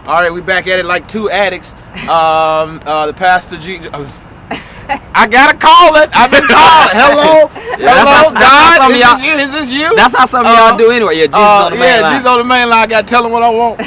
All right, we back at it like two addicts. The Pastor G. I gotta call it. I've been called. Hello, hello, God. Is this you? That's how some of y'all do anyway. Yeah, Jesus on the main line. Jesus on the main line. I gotta tell him what I want.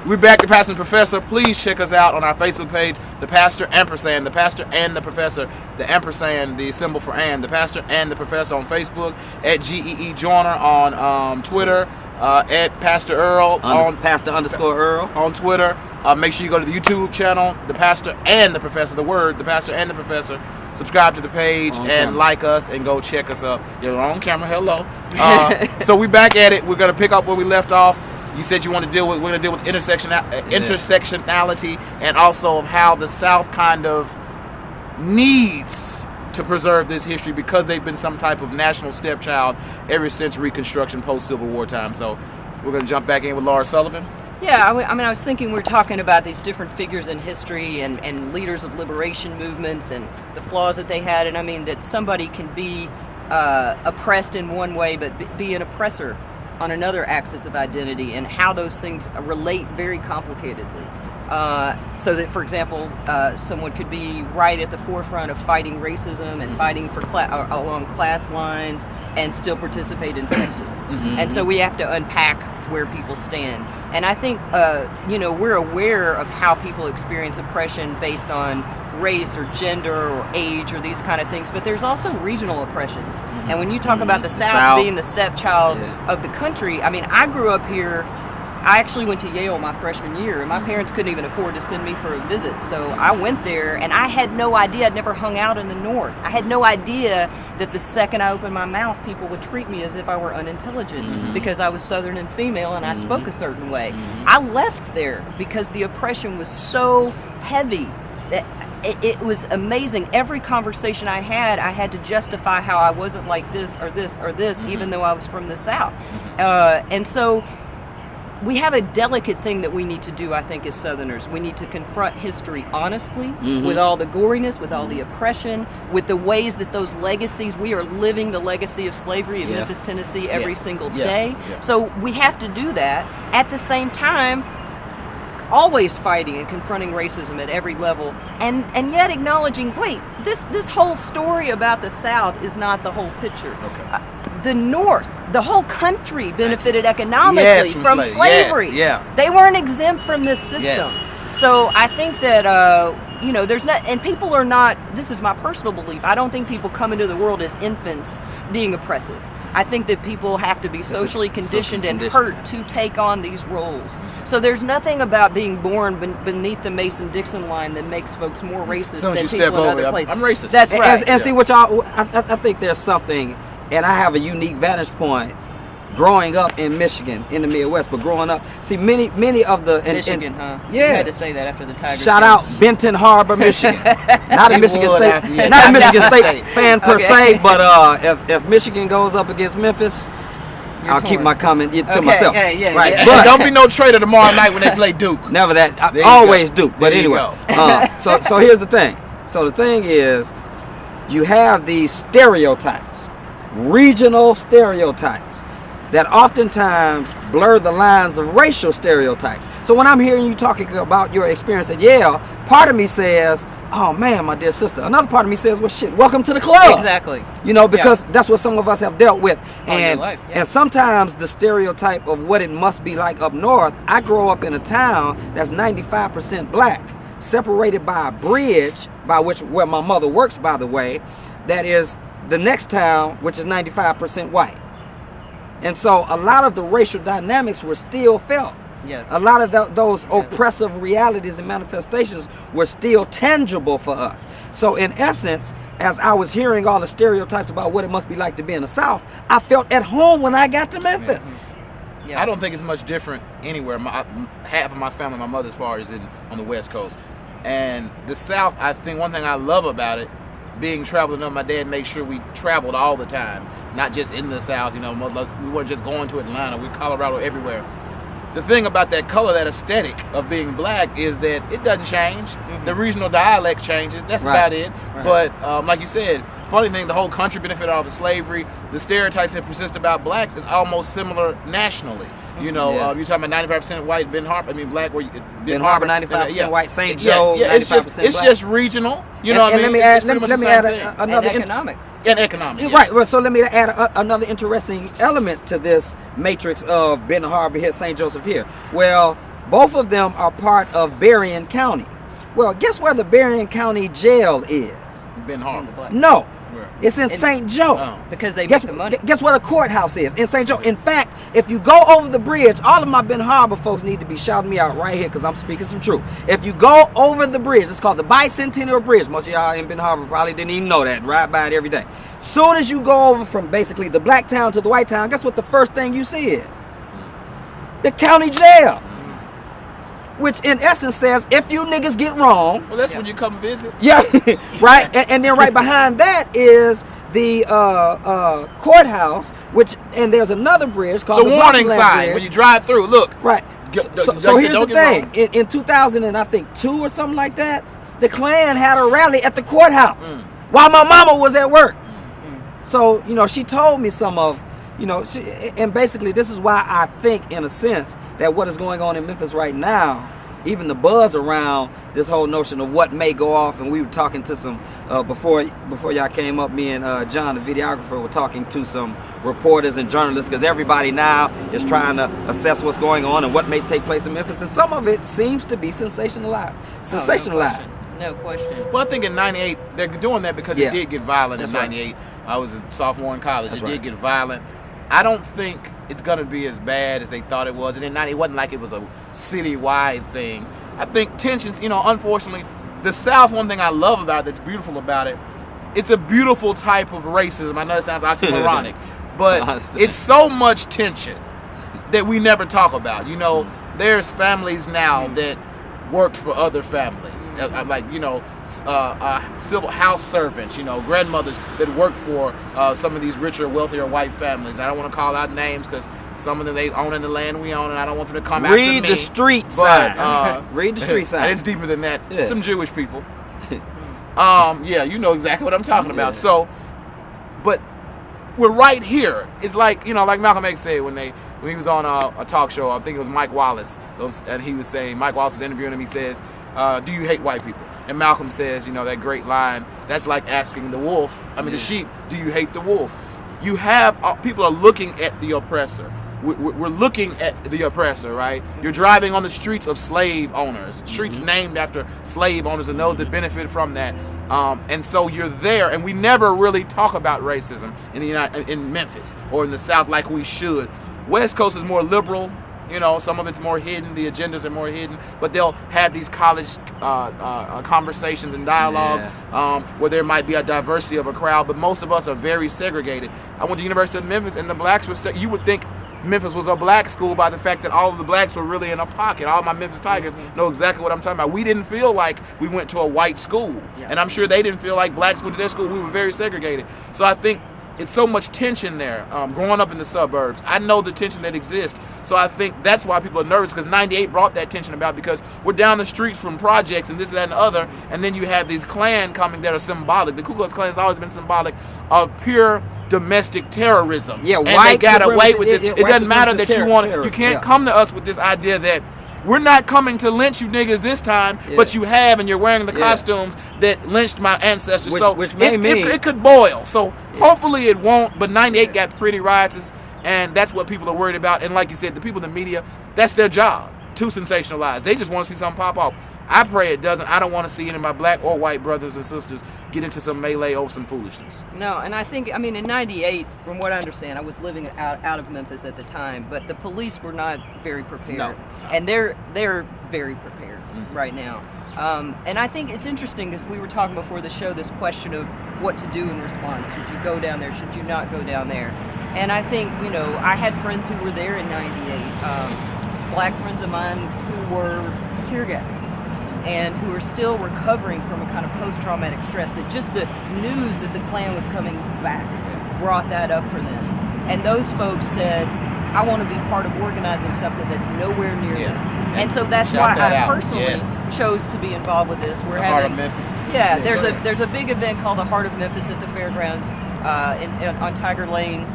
We're back to Pastor and Professor. Please check us out on our Facebook page, The Pastor Ampersand, The Pastor and the Professor, the ampersand, the symbol for and, The Pastor and the Professor on Facebook, at GEE Joyner on Twitter, at Pastor Earl on Pastor_Earl on Twitter. Make sure you go to the YouTube channel, The Pastor and the Professor, the word, The Pastor and the Professor. Subscribe to the page and like us and go check us up. You're on camera. Hello. So we back at it. We're gonna pick up where we left off. You said you want to deal with. We're going to deal with intersectionality and also of how the South kind of needs to preserve this history because they've been some type of national stepchild ever since Reconstruction, post-Civil War time. So we're going to jump back in with Laura Sullivan. Yeah, I mean, I was thinking we're talking about these different figures in history and leaders of liberation movements and the flaws that they had, and I mean that somebody can be oppressed in one way but be an oppressor on another axis of identity, and how those things relate very complicatedly. So that, for example, someone could be right at the forefront of fighting racism and fighting for along class lines and still participate in sexism. And so we have to unpack where people stand. And I think, we're aware of how people experience oppression based on race or gender or age or these kind of things, but there's also regional oppressions. And when you talk about the South being the stepchild of the country, I mean, I grew up here. I actually went to Yale my freshman year, and my parents couldn't even afford to send me for a visit. So I went there, and I had no idea. I'd never hung out in the North. I had no idea that the second I opened my mouth, people would treat me as if I were unintelligent because I was Southern and female and I spoke a certain way. I left there because the oppression was so heavy. It was amazing. Every conversation I had to justify how I wasn't like this or this or this, even though I was from the South. And so we have a delicate thing that we need to do, I think, as Southerners. We need to confront history honestly, with all the goriness, with all the oppression, with the ways that those legacies, we are living the legacy of slavery in Memphis, Tennessee every single day. So we have to do that. At the same time, always fighting and confronting racism at every level, and yet acknowledging, wait, this whole story about the South is not the whole picture. The North, the whole country benefited economically from slavery. They weren't exempt from this system. So I think that there's not, and people are not. This is my personal belief. I don't think people come into the world as infants being oppressive. I think that people have to be socially conditioned and hurt to take on these roles. So there's nothing about being born beneath the Mason-Dixon line that makes folks more racist than people in other places. I'm racist. That's right. And see what y'all, I think there's something, and I have a unique vantage point growing up in Michigan, in the Midwest, but growing up, see many of the... Michigan, huh? Yeah. You had to say that after the Tigers. Shout out Benton Harbor, Michigan. Not a Michigan State, not a Michigan State fan per se, but if Michigan goes up against Memphis, I'll keep my comment to myself. Right. But don't be no traitor tomorrow night when they play Duke. Never that. Always Duke. But anyway, so here's the thing. So the thing is, you have these stereotypes, regional stereotypes, that oftentimes blur the lines of racial stereotypes. So when I'm hearing you talking about your experience at Yale, part of me says, oh man, my dear sister. Another part of me says, well shit, welcome to the club. Exactly. Because that's what some of us have dealt with. And life, and sometimes the stereotype of what it must be like up north, I grow up in a town that's 95% black, separated by a bridge where my mother works, by the way, that is the next town, which is 95% white. And so a lot of the racial dynamics were still felt. Yes. A lot of those oppressive realities and manifestations were still tangible for us. So in essence, as I was hearing all the stereotypes about what it must be like to be in the South, I felt at home when I got to Memphis. I don't think it's much different anywhere. Half of my family, my mother's part, is on the West Coast. And the South, I think one thing I love about it, being traveling, my dad made sure we traveled all the time, not just in the South. We weren't just going to Atlanta, we Colorado, everywhere. The thing about that color, that aesthetic of being black, is that it doesn't change. The regional dialect changes. That's about it. But like you said, funny thing, the whole country benefited off of slavery. The stereotypes that persist about blacks is almost similar nationally. You know, you're talking about 95% white, black. Ben Harbor, 95% white, St. Joe, 95% it's black. just regional. You know what I mean? Let me add another economic. Right. Well, so let me add another interesting element to this matrix of Ben Harbor here, St. Joseph here. Well, both of them are part of Berrien County. Well, guess where the Berrien County jail is? Ben Harbor. No. It's in St. Joe. Oh. Because they make the money. Guess where the courthouse is? In St. Joe. In fact, if you go over the bridge, all of my Ben Harbor folks need to be shouting me out right here because I'm speaking some truth. If you go over the bridge, it's called the Bicentennial Bridge. Most of y'all in Ben Harbor probably didn't even know that. Ride by it every day. Soon as you go over from basically the black town to the white town, guess what the first thing you see is? The county jail. Which in essence says, if you niggas get wrong... Well, that's when you come visit. Yeah, right? And then right behind that is the courthouse, and there's another bridge called the warning sign when you drive through. Look. Right. So here's the thing. In 2002 or something like that, the Klan had a rally at the courthouse while my mama was at work. So, you know, she told me some of... You know, and basically this is why I think, in a sense, that what is going on in Memphis right now, even the buzz around this whole notion of what may go off, and we were talking to some, before y'all came up, me and John, the videographer, were talking to some reporters and journalists, because everybody now is trying to assess what's going on and what may take place in Memphis, and some of it seems to be sensationalized. No question. Well, I think in 98, they're doing that because it did get violent in 98. I was a sophomore in college. It did get violent. I don't think it's going to be as bad as they thought it was. And in 90, it wasn't like it was a city-wide thing. I think tensions, you know, unfortunately, the South, one thing I love about it, that's beautiful about it, it's a beautiful type of racism. I know it sounds oxymoronic, but it's so much tension that we never talk about. You know, there's families now that worked for other families, like, you know, civil house servants, you know, grandmothers that work for some of these richer, wealthier white families. I don't want to call out names because some of them, they own in the land we own, and I don't want them to come after me. Read the street sign. Read the street sign. And it's deeper than that. Yeah. Some Jewish people. Yeah, you know exactly what I'm talking about. So, but we're right here. It's like, you know, like Malcolm X said when he was on a talk show, I think it was Mike Wallace, and he was saying, Mike Wallace was interviewing him, he says, do you hate white people? And Malcolm says, you know, that great line, that's like asking the sheep, do you hate the wolf? You have, people are looking at the oppressor. We're looking at the oppressor, right? You're driving on the streets of slave owners, streets named after slave owners and those that benefit from that. And so you're there, and we never really talk about racism in Memphis or in the South like we should. West Coast is more liberal, you know, some of it's more hidden, the agendas are more hidden, but they'll have these college conversations and dialogues where there might be a diversity of a crowd, but most of us are very segregated. I went to the University of Memphis, and the blacks were you would think Memphis was a black school by the fact that all of the blacks were really in a pocket. All my Memphis Tigers know exactly what I'm talking about. We didn't feel like we went to a white school, and I'm sure they didn't feel like blacks went to their school. We were very segregated. So I think it's so much tension there. Growing up in the suburbs, I know the tension that exists. So I think that's why people are nervous, because 98 brought that tension about, because we're down the streets from projects and this, that, and the other, and then you have these Klan coming that are symbolic. The Ku Klux Klan has always been symbolic of pure domestic terrorism. Yeah, and they got away with this. It doesn't matter that you can't come to us with this idea that we're not coming to lynch you niggas this time, but you have, and you're wearing the costumes that lynched my ancestors. Which it could boil. So hopefully it won't, but 98 got pretty riotous, and that's what people are worried about. And like you said, the people in the media, that's their job, to sensationalize. They just want to see something pop off. I pray it doesn't. I don't want to see any of my black or white brothers and sisters get into some melee over some foolishness. No, and I think, I mean, in 98, from what I understand, I was living out of Memphis at the time, but the police were not very prepared. No. And they're very prepared right now. And I think it's interesting, because we were talking before the show, this question of what to do in response. Should you go down there? Should you not go down there? And I think, you know, I had friends who were there in 98, black friends of mine who were tear gassed, and who are still recovering from a kind of post-traumatic stress, that just the news that the Klan was coming back brought that up for them. And those folks said, I want to be part of organizing something that's nowhere near Yeah. them. And so that's Shout why that I out. personally Yes. chose to be involved with this. We're The having Heart of Memphis. Yeah, go ahead. there's a big event called the Heart of Memphis at the fairgrounds on Tiger Lane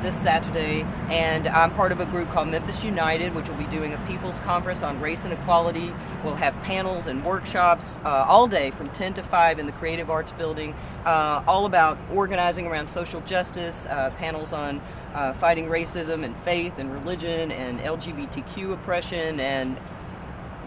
this Saturday, and I'm part of a group called Memphis United, which will be doing a people's conference on race and equality. We'll have panels and workshops all day from 10 to 5 in the Creative Arts Building, all about organizing around social justice, panels on fighting racism and faith and religion and LGBTQ oppression, and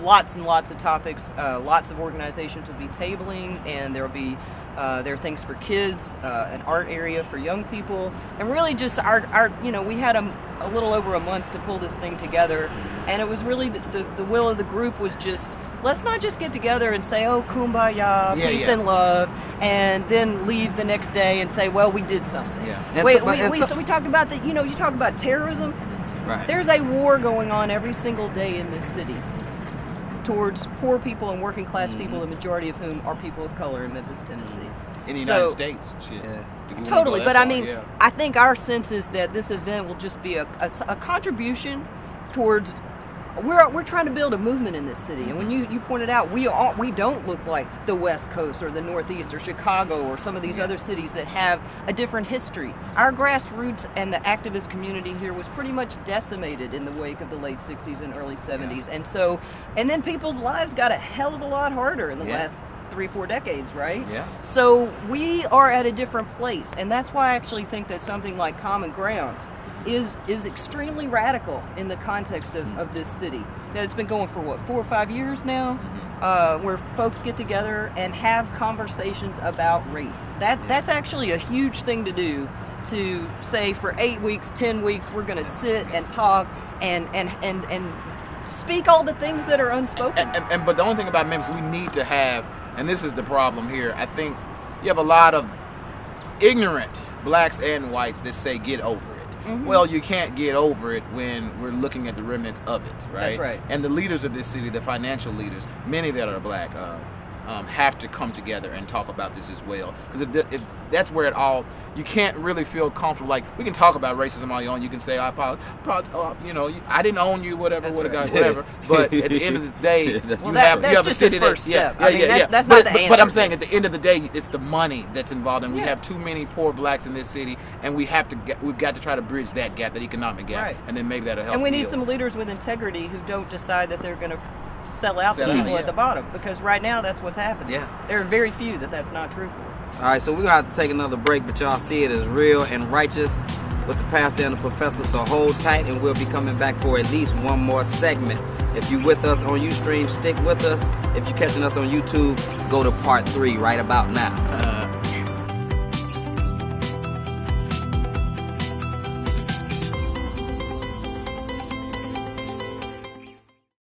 lots and lots of topics. Lots of organizations will be tabling, and there are things for kids, an art area for young people, and really just our we had a little over a month to pull this thing together, and it was really the will of the group was just, let's not just get together and say, oh, kumbaya, peace and love, and then leave the next day and say, well, we did something. Yeah. We talked about that. You talk about terrorism. Right. There's a war going on every single day in this city towards poor people and working class people, the majority of whom are people of color in Memphis, Tennessee. In the United States. Shit. Yeah. If we wanna Totally, go but that I far, mean, yeah. I think our sense is that this event will just be a contribution towards. We're trying to build a movement in this city, and when you pointed out, we don't look like the West Coast or the Northeast or Chicago or some of these other cities that have a different history. Our grassroots and the activist community here was pretty much decimated in the wake of the late 60s and early 70s, and then people's lives got a hell of a lot harder in the last 3-4 decades, right? Yeah. So we are at a different place, and that's why I actually think that something like Common Ground is extremely radical in the context of this city. That it's been going for 4 or 5 years now, where folks get together and have conversations about race. That's actually a huge thing to do. To say for 8 weeks, 10 weeks, we're going to sit and talk and speak all the things that are unspoken. But the only thing about Memphis, we need to have, and this is the problem here, I think you have a lot of ignorant blacks and whites that say get over it. Well, you can't get over it when we're looking at the remnants of it, right? That's right. And the leaders of this city, the financial leaders, many that are black, have to come together and talk about this as well. Because if that's where it all, you can't really feel comfortable. Like, we can talk about racism all you own. You can say, I didn't own you, whatever, whatever. But at the end of the day, you have a city first step. Yeah. That's not the answer. But I'm saying at the end of the day, it's the money that's involved, and we have too many poor blacks in this city, and we've got to try to bridge that gap, that economic gap, right. and then maybe that'll help. And we need heal. some leaders with integrity who don't decide that they're going to sell out the people at the bottom, because right now that's what's happening. Yeah. There are very few that's not true for. All right, so we're going to have to take another break, but y'all see it as real and righteous with the pastor and the professor, so hold tight, and we'll be coming back for at least one more segment. If you're with us on Ustream, stick with us. If you're catching us on YouTube, go to part 3 right about now.